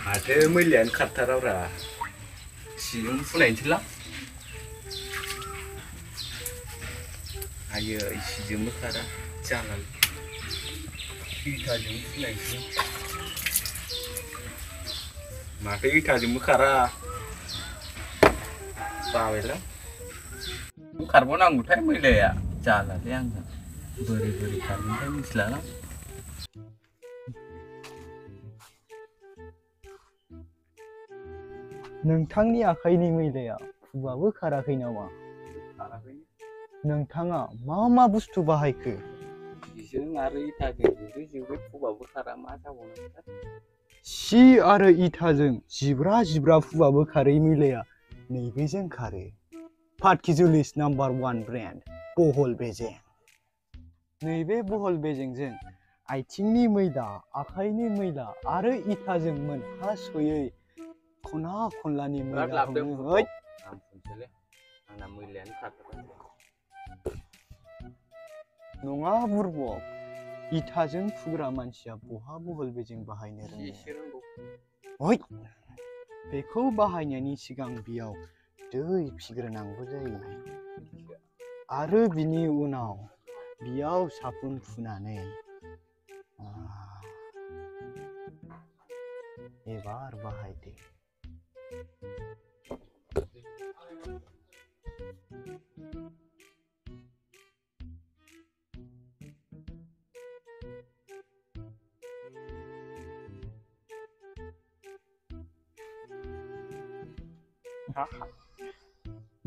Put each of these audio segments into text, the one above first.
माथो मैलायानो खारथाराब्रा सिजों फुनायनोसैलां आयै सिजोंबो खारा जालालै इथाजों फुनायनोसै माथो इथाजोंबो खारा बाबायलां खारबावनांगौथाय मैलाया जालालै आंजों बोरै बोरै खारगोनथाय मिथिलालां नोंथांनि आखाइनि मैलाया फुबाबो खाराखै नामा? नोंथाङा मा बुस्थु बाहायखो? सिजों आरो इथाजों जोबो फुबाबो खारा मा जाबावनांगौ सि आरो इथाजों जिब्रा फुबाबो खारै मैलाया नैबेजों खारो पार्किजुलिस नाम्बार 1 ब्रेन्ड बहल बेजें नैबे बहल बेजेंजों आथिंनि मैला आखाइनि मैला आरो इथाजों मोनहास'यै खना खनलानि मैलाखौनो आंना मैलायानो खारथारा नङा बुरबक इथाजों फुग्रा मानसिया बहा बहल बेजें बाहायनो रोङो बेखौ बाहायनायनि सिगां बेयाव दै फिग्रोनांगौ जायो आरो बिनि उनाव बेयाव साफुन फुनानै एबार बाहायदो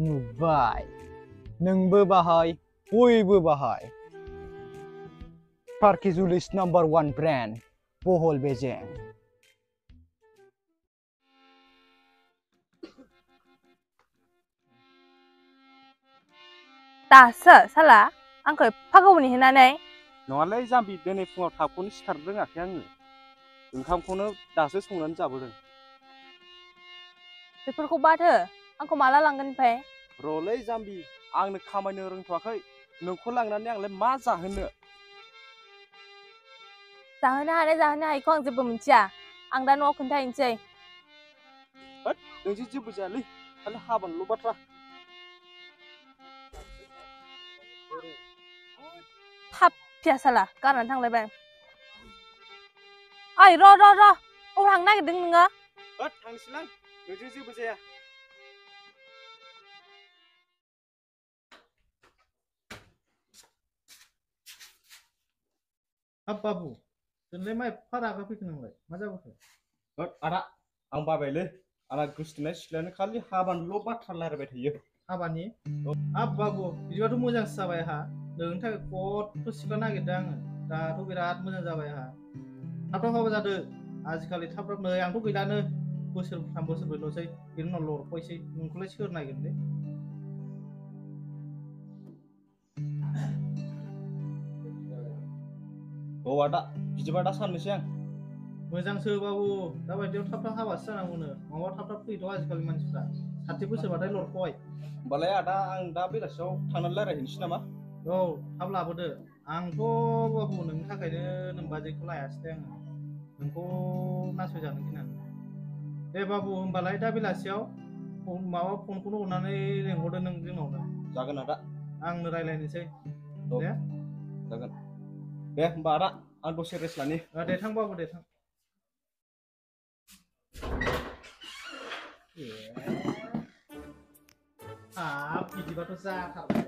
नुबाय नोंबो बाहाय बयबो बाहाय पार्किजुलिस नाम्बार 1 ब्रेन्ड बहल बेजें दासो साला आंखौ एफा गोबाव नेहोनानै नङालै जाम्बि दिनै फुङाव थाबखौनो सिखारनो रोङाखै आङो ओंखामखौनो दासो संनानै जाबोदों बेफोरखौ बाद हो आंखौ माला लांगोन ओमफ्राय र'लै जाम्बि आंनो खामायनो रोंथ'वाखै नोंखौ लांनानै आंलाय मा जाहोनो जाहोनो हायिखौ आं जेबो मिथिया आं दा न'आव खोन्थाहैनोसै होद नोंजों जेबो जायालै खालि हाबानिल' बाथ्रा थाबथिया साला गारनानै थांलायबाय ओइ र' अबाव थांनो नागिरदों नोङो होद थांसैलां नोंजों जेबो जाया हाब बाबु दोनलाय मा एफा रागा फैखो नोंलाय मा जाबोखो होद आदा आं बाबायलै आंना गोसथोनाय सिख्लायानो खालि हाबानिल' बाथ्रा रायलायबाय थायो हाबानि हाब बाबु बिदिबाथ' मोजांसो जाबाय आंहा नोंनि थाखाय खथ' सिख्ला नागिरदों आङो दाथ' बिराद मोजां जाबाय आंहा थाब हाबा जादो आजिखालि थाब नै आंथ' गैलानो बोसोरथाम बोसोरब्रैल'सै बेनि उनाव लरख'सै नोंखौलाय सोर नागिरनो औ आदा बिदिबा दा साननोसै आं मोजांसो बाबु दाबायदियाव थाब हाबासो जानांगौनो नङाबा थाब फैथ' आजिखालि मानसिफ्रा 60 बोसोरबाथाय लरख'बाय होमबालाय आदा आं दा बेलासियाव थांनानै रायज्लायहैनोसै नामा औ थाब लाबोदो आंथ' बाबु नोंनि थाखायनो नोमबाजैखौ लायासै आङो नोंखौ नासयजानो गिनानै दे बाबु होमबालाय दा बेलासियाव माबा फनखौनो हरनानै लेंहरदो नों जोंनावनो जागोन आदा आंनो रायज्लायनोसै दे जागोन दे होमबा आदा आं दसे रेस्ट लानि दे थां बाबु दे थां हाब बिदिबाथ' जाथारबाय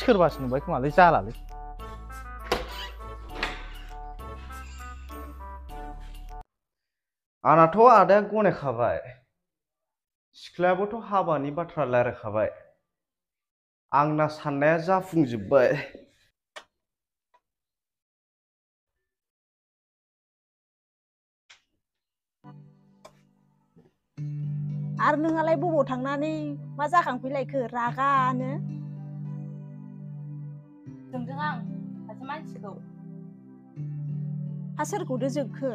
सोरबासो नुबाय खोमालै जालालै आंनाथ' आदाया गनायखाबाय सिख्लायाबोथ' हाबानि बाथ्रा रायज्लायखाबाय आंना साननाया जाफुंजोब्बाय आरो नोंहालाय बबाव थांनानै मा जाखांफैलायखो रागानो जोंजों आं सासे मानसिखौ हा सोरखौथो जोंखो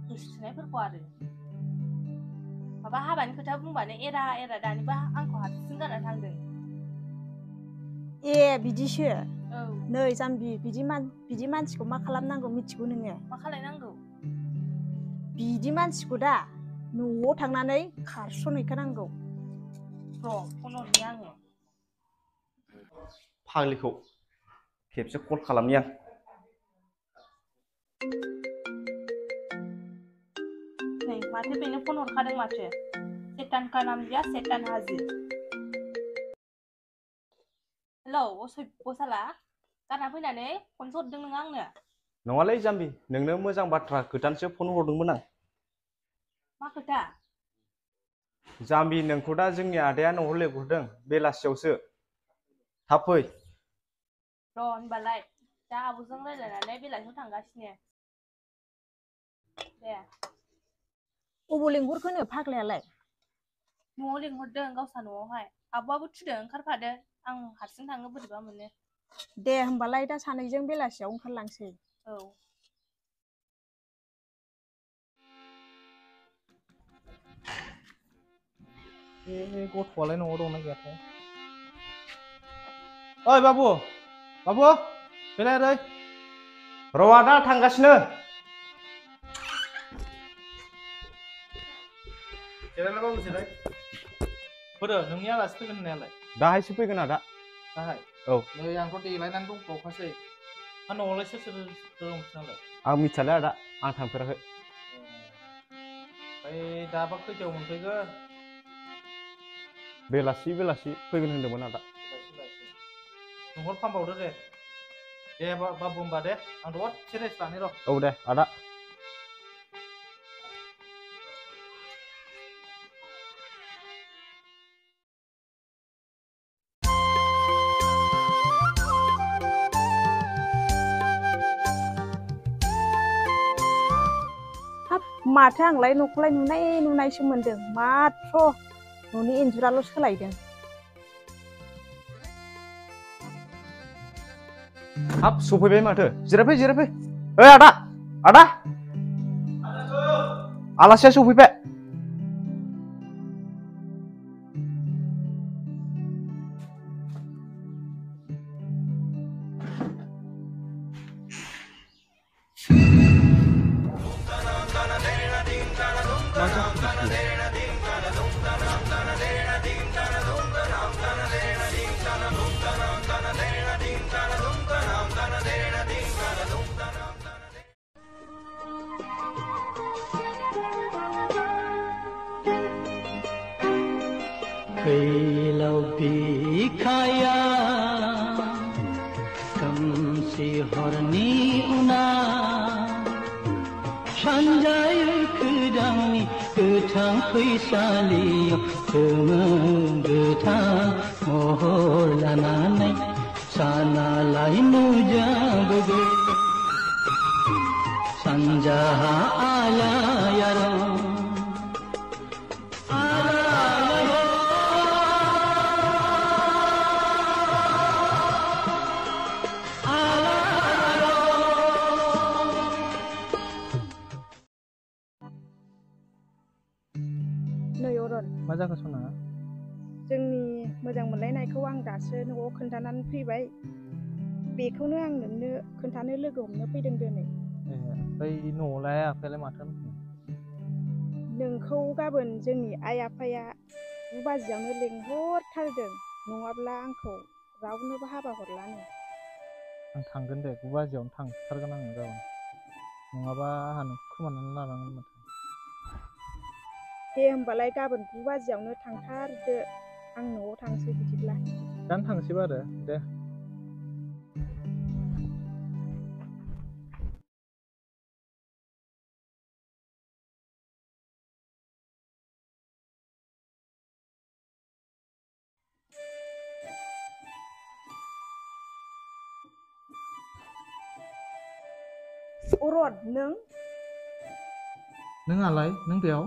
गोसोथोनायफोरखौ आरो माबा हाबानि खोथा बुंबानो एरा दानिबा आंखौ हारसिं गारना थांदों ए बिदिसो नै जाम्बि बिदि मानसिखौ मा खालामनांगौ मिथिगौ नोङो? मा खालायनांगौ? बिदि मानसिखौ दा न'आव थांनानै खारस'नहैखानांगौ। र' फन हरनि आङो। फाग्लिखौ खेबसे कल खालामनि आं। नै माथो बेनो फन हरखादों माथो। सेतान का नाम दिया सेतान हाजिर। हेलौ असभ्य साला गारना फैनानै फनसो हरदों नोङो आंनो? नङालै जाम्बि, नोंनो मोजां बाथ्रा खोथानोसो फन हरदोंमोन आं। मा खोथा? जाम्बि, नोंखौ दा जोंनि आदाया न'आव लेंहरदों बेलासियावसो। थाब फै। र' होनबालाय दा आब'जों रायज्लायनानै बेलासियाव थांगासिनो। दे। अबाव लेंहरखोनो फाग्लायालाय? न'आव लेंहरदों गावसा न'आवहाय। आब'आबो थुदों ओंखारफादो। आं हारसिं थांनो बोरैबा मोनो। दे होमबालाय दा सानैजों बेलासियाव ओंखारलांसै। औ। बे गथ'आलाय न'आव दंना गैयाथाय? ओइ बाबु, फैलाय ओरै। र' आदा थांगासिनो। जिरायलाय बाबु जिराय। बोरो नोंनि आलासि फैगोन होननायालाय? दाहायसो फैगोन आदा। दाहाय? औ। नै आंथ' देलायनानै दंबावखासै। हा न'आवलाय सोर दं नोंसिनालाय? आं मिथियालै आदा, आं थांफेराखै। ओमफ्राय दाबा खैथायाव मोनफैगोन? बेलासि फैगोन होनदोंमोन आदा। नोंहर फानबावदो दे। दे बाबु होमबा दे, आं दसे रेस्ट लानि र'। औ दे आदा। हाब माथो आंलाय न'खौलाय नुनायसो मोनदों, माथ्र न'नि इन्जुराल' सोलायदों। हाब सफैबाय माथो। जिरायफै। ओइ आदा। आलासिया सफैबाय। फैलाव बिखाया खोमसि हरनि उनाव सानजायो खोदांनि गोथां फैसालियाव गोमो गोथां महर लानानै सानालाय नुजाबोगोन सानजाहा आलायारन नै अरन, मा जाखो सना? जोंनि मोजां मोनलायनायखौ आं दासो न'आव खोन्थानानै फैबाय। बेखौनो आं नोंनो खोन्थानो लोगो हमनो फैदों दिनै। ओमफ्राय न'आवलाय आइ आफायालाय माथो होनखो? नोंखौ गाबोन जोंनि आइ आफाया 9 बाजियावनो लेंहरथारदों, नङाब्ला आंखौ रावनोबो हाबा हरलानो। आं थांगोन दे, 9 बाजियावनो थांथारगोन आङो गाबोन। नङाबा आंहा नोंखौ खोमानानै लानांगोन माथो। दे होमबालाय गाबोन 9 बाजियावनो थांथारदो। आं न'आव थांसै बिदिब्ला। दानो थांसैबा आरो दे। अरन, नों नोंहालाय? नों बेयाव?